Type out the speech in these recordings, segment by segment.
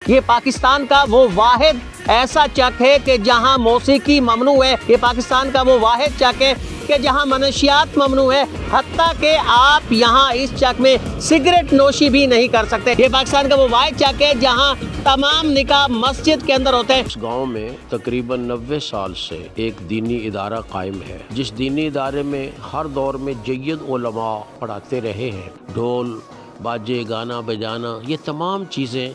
ये पाकिस्तान का वो वाहिद ऐसा चक है कि जहां मौसीकी ममनू है। ये पाकिस्तान का वो वाहिद चक है कि जहां मनशियात ममनू है। हत्ता कि आप यहां इस चक में सिगरेट नोशी भी नहीं कर सकते। ये पाकिस्तान का वो वाहिद चक है जहां तमाम निकाह मस्जिद के अंदर होते हैं। इस गांव में तकरीबन 90 साल से एक दीनी इदारा कायम है, जिस दीनी इदारे में हर दौर में जय्यद उलमा पढ़ाते रहे हैं। ढोल बाजे गाना बजाना ये तमाम चीज़ें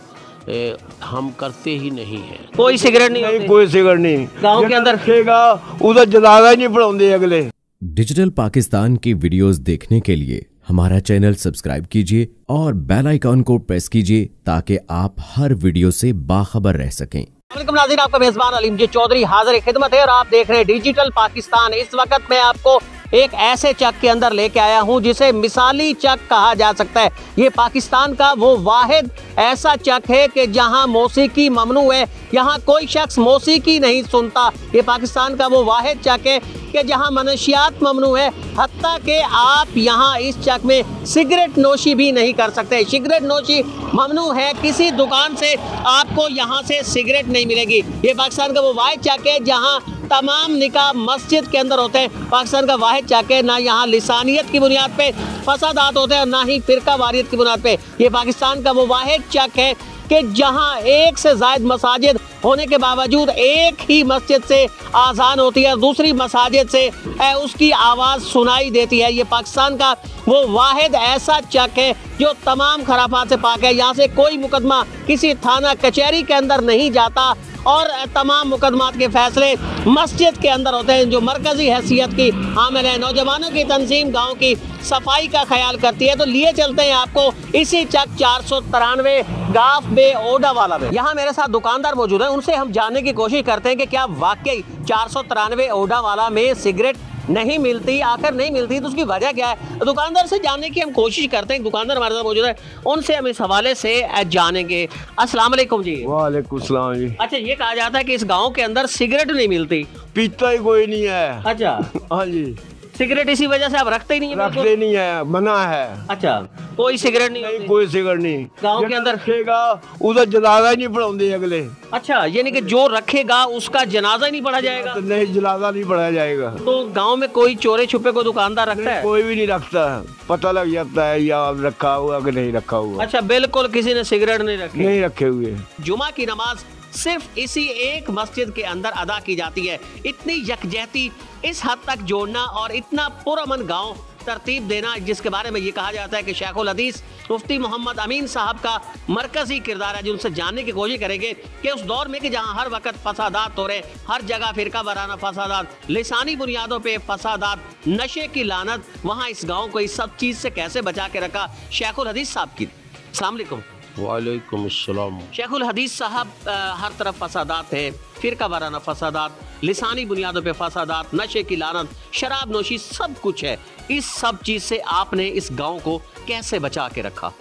हम करते ही नहीं हैं। कोई सिगरेट नहीं, कोई सिगरेट नहीं गांव के अंदर रखेगा, उधर जनाजा ही नहीं पढ़ाते अगले। डिजिटल पाकिस्तान की वीडियोस देखने के लिए हमारा चैनल सब्सक्राइब कीजिए और बेल आइकॉन को प्रेस कीजिए ताकि आप हर वीडियो से बाखबर रह सकें। नाज़रीन, आपका मेजबान अलीम जी चौधरी हाजिर खिदमत है और आप देख रहे हैं डिजिटल पाकिस्तान। इस वक्त मैं आपको एक ऐसे चक के अंदर लेके आया हूं जिसे मिसाली चक कहा जा सकता है। ये पाकिस्तान का वो वाहिद ऐसा चक है कि जहां मौसीकी ममनू है, यहाँ कोई शख्स मौसीकी नहीं सुनता। ये पाकिस्तान का वो वाहिद चक है कि जहां मनशियात ममनू है। हत्ता कि आप यहाँ इस चक में सिगरेट नोशी भी नहीं कर सकते। सिगरेट नोशी ममनू है, किसी दुकान से आपको यहाँ से सिगरेट नहीं मिलेगी। ये पाकिस्तान का वो वाहिद चक है जहाँ तमाम निकाह मस्जिद के अंदर होते हैं। पाकिस्तान का वाहिद चक है, ना यहाँ लिसानियत की बुनियाद पे फसादात होते हैं और ना ही फिरका वारियत की बुनियाद पे। ये पाकिस्तान का वो वाहिद चक है कि जहाँ एक से ज़ायद मसाजिद होने के बावजूद एक ही मस्जिद से आज़ान होती है, दूसरी मसाजिद से उसकी आवाज़ सुनाई देती है। ये पाकिस्तान का वो वाहिद ऐसा चक है जो तमाम खराफात से पाक है। यहाँ से कोई मुकदमा किसी थाना कचहरी के अंदर नहीं जाता और तमाम मुकदमात के फैसले मस्जिद के अंदर होते हैं, जो मरकज़ी हैसियत की हामिल है। नौजवानों की तंजीम गाँव की सफाई का ख्याल करती है। तो लिए चलते हैं आपको इसी चक 493 गाफ बे ओडा वाला में। यहाँ मेरे साथ दुकानदार मौजूद है, उनसे हम जानने की कोशिश करते हैं कि क्या वाकई 493 ओडा वाला में सिगरेट नहीं मिलती, आखिर नहीं मिलती तो उसकी वजह क्या है। दुकानदार से जानने की हम कोशिश करते हैं। दुकानदार हमारे साथ मौजूद है, उनसे हम इस हवाले से जानेंगे। अस्सलाम वालेकुम जी। वालेकुम सलाम जी। अच्छा, ये कहा जाता है कि इस गांव के अंदर सिगरेट नहीं मिलती, पीता ही कोई नहीं है। अच्छा हाँ जी, सिगरेट इसी वजह से आप रखते ही नहीं है? रखते नहीं है, मना है। अच्छा, कोई सिगरेट नहीं, कोई सिगरेट नहीं गांव के अंदर रखेगा, उधर जनाजा ही नहीं पढ़ाते अगले। अच्छा, यानी कि जो रखेगा उसका जनाजा ही नहीं पढ़ा जाएगा? तो नहीं, जनाजा नहीं पढ़ा जाएगा। तो गांव में कोई चोरे छुपे को दुकानदार रखता है? कोई भी नहीं रखता, पता लग जाता है या रखा हुआ कि नहीं रखा हुआ। अच्छा, बिल्कुल किसी ने सिगरेट नहीं रखी? नहीं रखे हुए। जुमा की नमाज सिर्फ इसी एक मस्जिद के अंदर अदा की जाती है। इतनी यकजहती, इस हद तक जोड़ना और इतना पुरअमन गांव तरतीब देना, जिसके बारे में ये कहा जाता है कि शेखुल हदीस मुफ्ती मोहम्मद अमीन साहब का मरकजी किरदार है। जिनसे जानने की कोशिश करेंगे कि उस दौर में कि जहां हर वक्त फसादात हो रहे, हर जगह फिरका वाराना फसादात, लिसानी बुनियादों पे फसादात, नशे की लानत, वहां इस गाँव को इस सब चीज़ से कैसे बचा के रखा शेखुल हदीस साहब की। अस्सलाम वालेकुम। वालेकुम अस्सलाम। शेखुल हदीस साहब, हर तरफ फसादात हैं, फिरका वाराना फसादात, लिसानी बुनियादों पे फसादात, नशे की लानत, शराब नोशी, सब कुछ है। इस सब चीज़ से आपने इस गांव को कैसे बचा के रखा?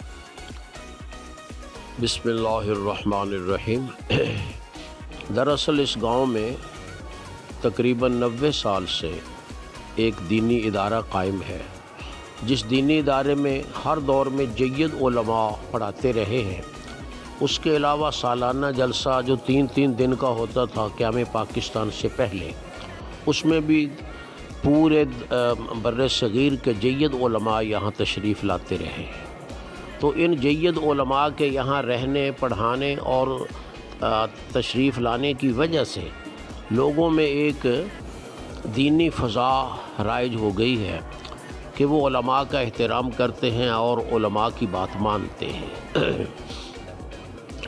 बिस्मिल्लाहिर्रहमानिर्रहीम। दरअसल इस गांव में तकरीबन 90 साल से एक दीनी इदारा कायम है, जिस दीनी इदारे में हर दौर में जय्यद उलमा पढ़ाते रहे हैं। उसके अलावा सालाना जलसा जो 3-3 दिन का होता था क़याम पाकिस्तान से पहले, उसमें भी पूरे बर्रे सग़ीर के जय्यद उलमा यहाँ तशरीफ़ लाते रहे हैं। तो इन जय्यद उलमा के यहाँ रहने, पढ़ाने और तशरीफ़ लाने की वजह से लोगों में एक दीनी फ़ज़ा राइज हो गई है कि वो उलमा का एहतराम करते हैं और उलमा की बात मानते हैं।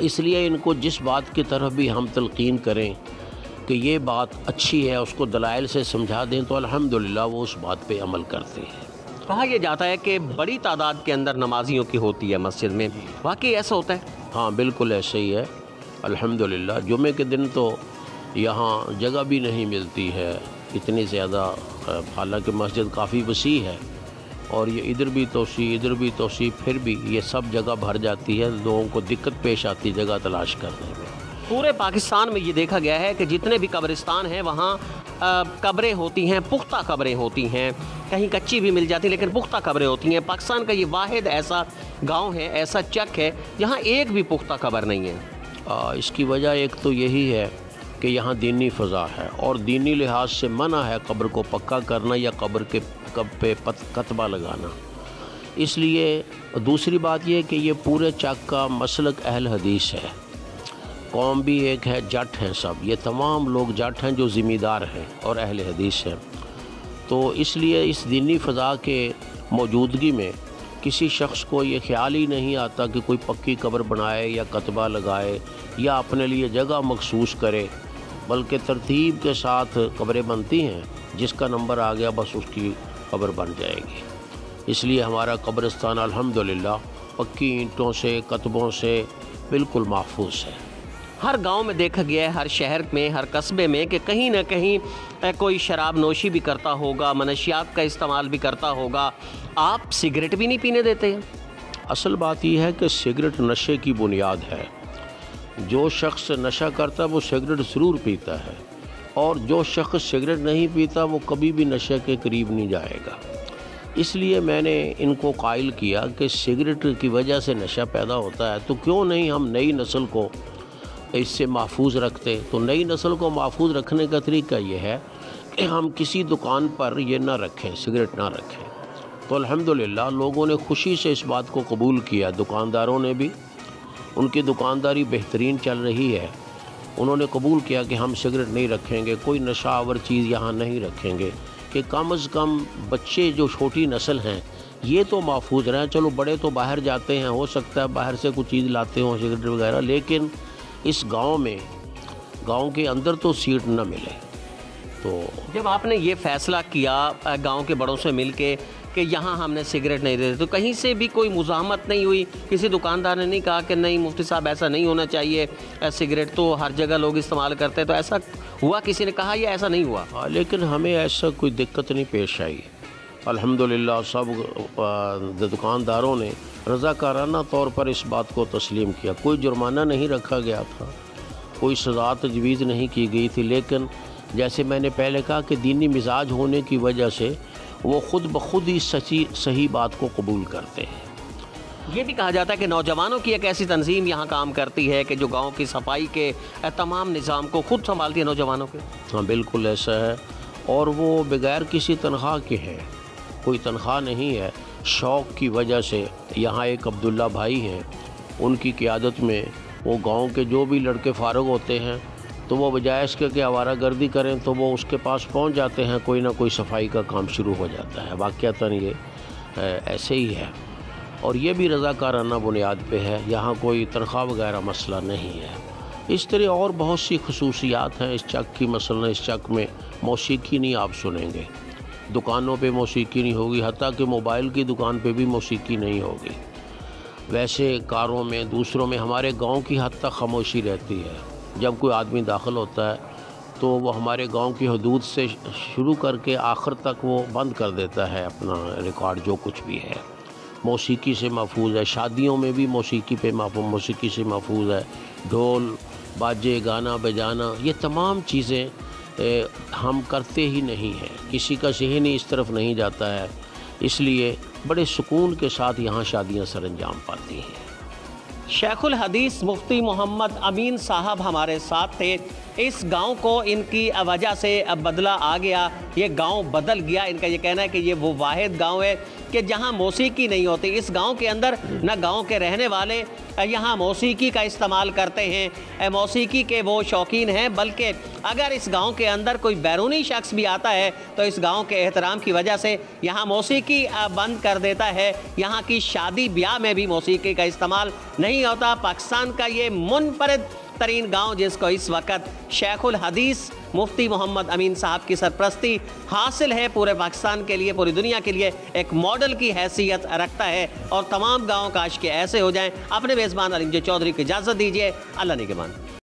इसलिए इनको जिस बात की तरफ भी हम तलकीन करें कि ये बात अच्छी है, उसको दलाइल से समझा दें, तो अल्हम्दुलिल्लाह वो उस बात पे अमल करते हैं। कहा यह जाता है कि बड़ी तादाद के अंदर नमाजियों की होती है मस्जिद में, वाकई ऐसा होता है? हाँ, बिल्कुल ऐसे ही है अल्हम्दुलिल्लाह। जुमे के दिन तो यहाँ जगह भी नहीं मिलती है इतनी ज़्यादा, हालांकि मस्जिद काफ़ी वसी है और ये इधर भी तोसी इधर भी तोसी, फिर भी ये सब जगह भर जाती है। लोगों को दिक्कत पेश आती है जगह तलाश करने में। पूरे पाकिस्तान में ये देखा गया है कि जितने भी कब्रिस्तान हैं वहाँ कब्रें होती हैं, पुख्ता कब्रें होती हैं, कहीं कच्ची भी मिल जाती लेकिन पुख्ता कब्रें होती हैं। पाकिस्तान का ये वाहिद ऐसा गांव है, ऐसा चक है जहाँ एक भी पुख्ता कब्र नहीं है। इसकी वजह एक तो यही है कि यहाँ दीनी फ़ज़ा है और दीनी लिहाज से मना है कब्र को पक्का करना या कब्र के पे कतबा लगाना। इसलिए दूसरी बात यह कि ये पूरे चक का मसलक अहल हदीस है। कौम भी एक है, जट हैं सब, ये तमाम लोग जट हैं जो ज़िम्मेदार हैं और अहल हदीस हैं। तो इसलिए इस दीनी फ़ज़ा के मौजूदगी में किसी शख्स को ये ख्याल ही नहीं आता कि कोई पक्की कब्र बनाए या कतबा लगाए या अपने लिए जगह मखसूस करे, बल्कि तरतीब के साथ कब्रें बनती हैं, जिसका नंबर आ गया बस उसकी कब्र बन जाएगी। इसलिए हमारा कब्रिस्तान अल्हम्दुलिल्लाह पक्की ईंटों से, कतबों से बिल्कुल महफूज है। हर गांव में देखा गया है, हर शहर में, हर कस्बे में कि कहीं ना कहीं कोई शराब नोशी भी करता होगा, मनशियात का इस्तेमाल भी करता होगा। आप सिगरेट भी नहीं पीने देते हैं? असल बात यह है कि सिगरेट नशे की बुनियाद है। जो शख्स नशा करता है वो सिगरेट ज़रूर पीता है, और जो शख्स सिगरेट नहीं पीता वो कभी भी नशे के करीब नहीं जाएगा। इसलिए मैंने इनको कायल किया कि सिगरेट की वजह से नशा पैदा होता है, तो क्यों नहीं हम नई नस्ल को इससे महफूज रखते। तो नई नस्ल को महफूज रखने का तरीका ये है कि हम किसी दुकान पर ये ना रखें, सिगरेट ना रखें। तो अल्हम्दुलिल्लाह लोगों ने खुशी से इस बात को कबूल किया, दुकानदारों ने भी, उनकी दुकानदारी बेहतरीन चल रही है। उन्होंने कबूल किया कि हम सिगरेट नहीं रखेंगे, कोई नशा आवर चीज़ यहाँ नहीं रखेंगे, कि कम से कम बच्चे जो छोटी नस्ल हैं ये तो महफूज रहें। चलो बड़े तो बाहर जाते हैं, हो सकता है बाहर से कुछ चीज़ लाते हों सिगरेट वगैरह, लेकिन इस गांव में, गांव के अंदर तो सीट न मिले। तो जब आपने ये फ़ैसला किया गांव के बड़ों से मिलके कि यहाँ हमने सिगरेट नहीं देते, तो कहीं से भी कोई मुज़ाहमत नहीं हुई? किसी दुकानदार ने नहीं कहा कि नहीं मुफ्ती साहब ऐसा नहीं होना चाहिए, सिगरेट तो हर जगह लोग इस्तेमाल करते हैं, तो ऐसा हुआ? किसी ने कहा या ऐसा नहीं हुआ? लेकिन हमें ऐसा कोई दिक्कत नहीं पेश आई। अल्हम्दुलिल्लाह सब दुकानदारों ने रज़ाकाराना तौर पर इस बात को तस्लीम किया। कोई जुर्माना नहीं रखा गया था, कोई सज़ा तजवीज़ नहीं की गई थी, लेकिन जैसे मैंने पहले कहा कि दीनी मिजाज होने की वजह से वो ख़ुद ब खुद ही सही बात को कबूल करते हैं। ये भी कहा जाता है कि नौजवानों की एक ऐसी तंजीम यहाँ काम करती है कि जो गांव की सफाई के तमाम निज़ाम को खुद संभालती है नौजवानों के। हाँ बिल्कुल ऐसा है, और वो बग़ैर किसी तनख्वाह के हैं, कोई तनख्वाह नहीं है, शौक़ की वजह से। यहाँ एक अब्दुल्ला भाई हैं, उनकी क़ियादत में वो गांव के जो भी लड़के फ़ारुग होते हैं तो वो बजाय इसके कि आवारागर्दी करें तो वो उसके पास पहुंच जाते हैं, कोई ना कोई सफाई का काम शुरू हो जाता है। वाक़यातन ये ऐसे ही है, और ये भी रज़ाकाराना बुनियाद पे है, यहाँ कोई तनख्वाह वगैरह मसला नहीं है। इस तरह और बहुत सी खसूसियात हैं इस चक की। मसलन इस चक में मौसीकी नहीं आप सुनेंगे, दुकानों पे मौसीकी नहीं होगी, हत्ता कि मोबाइल की दुकान पे भी मौसीकी नहीं होगी। वैसे कारों में, दूसरों में हमारे गांव की हद तक खामोशी रहती है। जब कोई आदमी दाखिल होता है तो वो हमारे गांव की हदूद से शुरू करके आखिर तक वो बंद कर देता है अपना रिकॉर्ड, जो कुछ भी है मौसीकी से महफूज है। शादियों में भी मौसीकी से महफूज है। ढोल बाजे, गाना बजाना, ये तमाम चीज़ें हम करते ही नहीं हैं, किसी का ज़हन ही इस तरफ नहीं जाता है। इसलिए बड़े सुकून के साथ यहाँ शादियाँ सरअंजाम पाती हैं। शेखुल हदीस मुफ्ती मोहम्मद अमीन साहब हमारे साथ थे। इस गांव को इनकी वजह से अब बदला आ गया, ये गांव बदल गया। इनका ये कहना है कि ये वो वाहिद गांव है कि जहां मौसीकी नहीं होती। इस गांव के अंदर न गांव के रहने वाले यहाँ मौसीकी का इस्तेमाल करते हैं, मौसीकी के वो शौकीन हैं, बल्कि अगर इस गांव के अंदर कोई बैरूनी शख्स भी आता है तो इस गांव के एहतराम की वजह से यहाँ मौसीकी बंद कर देता है। यहाँ की शादी ब्याह में भी मौसीकी का इस्तेमाल नहीं होता। पाकिस्तान का ये मुनफरिद तरीन गांव जिसको इस वक्त शेखुल हदीस मुफ्ती मोहम्मद अमीन साहब की सरपरस्ती हासिल है, पूरे पाकिस्तान के लिए, पूरी दुनिया के लिए एक मॉडल की हैसियत रखता है। और तमाम गाँव काश के ऐसे हो जाएं। अपने मेज़बान अलीम जे चौधरी को इजाज़त दीजिए। अल्लाह निगहबान।